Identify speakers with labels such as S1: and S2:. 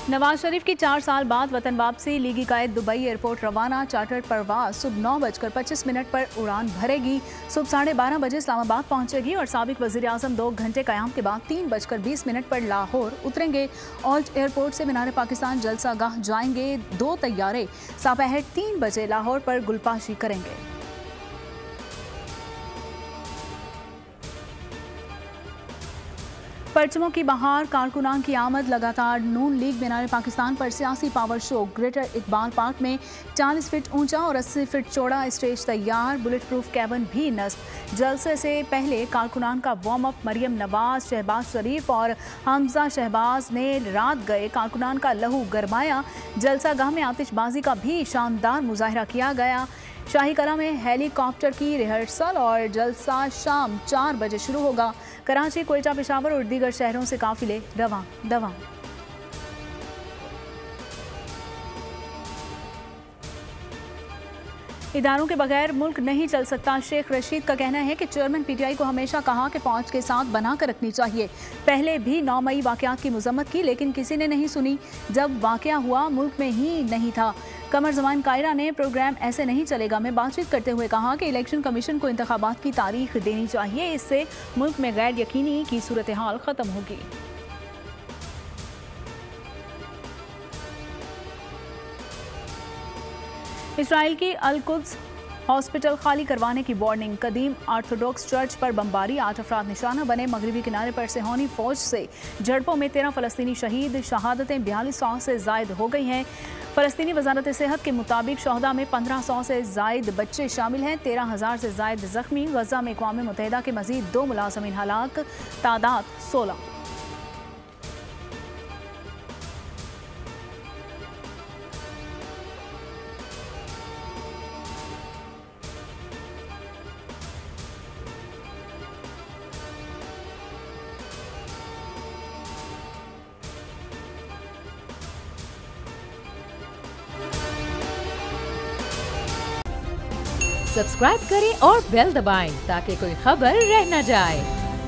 S1: नवाज शरीफ की 4 साल बाद वतन वापसी, लीगी कायद दुबई एयरपोर्ट रवाना। चार्टर्ड परवाज सुबह 9:25 पर उड़ान भरेगी। सुबह 12:30 बजे इस्लामाबाद पहुंचेगी और साबिक वजीर आजम 2 घंटे कयाम के बाद 3:20 पर लाहौर उतरेंगे। ऑल्ट एयरपोर्ट से मीनार पाकिस्तान जलसा गाह जाएंगे। 2 तैयारे दोपहर 3 बजे लाहौर पर गुलपाशी करेंगे। परचमों की बहार, कारकुनान की आमद, लगातार नून लीग मीनार पाकिस्तान पर सियासी power show. Greater Iqbal park में 40 फीट ऊंचा और 80 फीट चौड़ा स्टेज तैयार, बुलेट प्रूफ कैबिन भी नस्ब। जलसे से पहले कारकुनान का वार्म अप। मरियम नवाज, शहबाज शरीफ और हमजा शहबाज ने रात गए कारकुनान का लहू गरमाया। जलसा गाह में आतिशबाजी का भी शानदार मुजाहरा किया गया। शाही कला में हेलीकॉप्टर की रिहर्सल और जलसा शाम 4 बजे शुरू होगा। कराची, कोयटा, पेशावर और दीगर शहरों से काफिले रवां। इदारों के बगैर मुल्क नहीं चल सकता। शेख रशीद का कहना है कि चेयरमैन पीटीआई को हमेशा कहा कि फौज के साथ बना कर रखनी चाहिए। पहले भी 9 मई वाकयात की मजम्मत की, लेकिन किसी ने नहीं सुनी। जब वाकया हुआ मुल्क में ही नहीं था। कमर जमान कायरा ने प्रोग्राम ऐसे नहीं चलेगा में बातचीत करते हुए कहा कि इलेक्शन कमीशन को इंतखाबात की तारीख देनी चाहिए। इससे मुल्क में गैर यकीनी की सूरत हाल खत्म होगी। इसराइल की अल-कुद्स हॉस्पिटल खाली करवाने की वार्निंग। कदीम ऑर्थोडॉक्स चर्च पर बमबारी, 8 अफराद निशाना बने। मगरबी किनारे पर सेहोनी फौज से झड़पों में 13 फलस्तीनी शहीद। शहादतें 4200 से जायद हो गई हैं। फलस्तीनी वजारत सेहत के मुताबिक शहदा में 1500 से जायद बच्चे शामिल हैं। 13,000 से जायद जख्मी। गजा में अक़वाम मुत्तहिदा के मजीद 2 मुलाज़िमीन हलाक, तादाद 16।
S2: सब्सक्राइब करें और बेल दबाएं ताकि कोई खबर रह न जाए।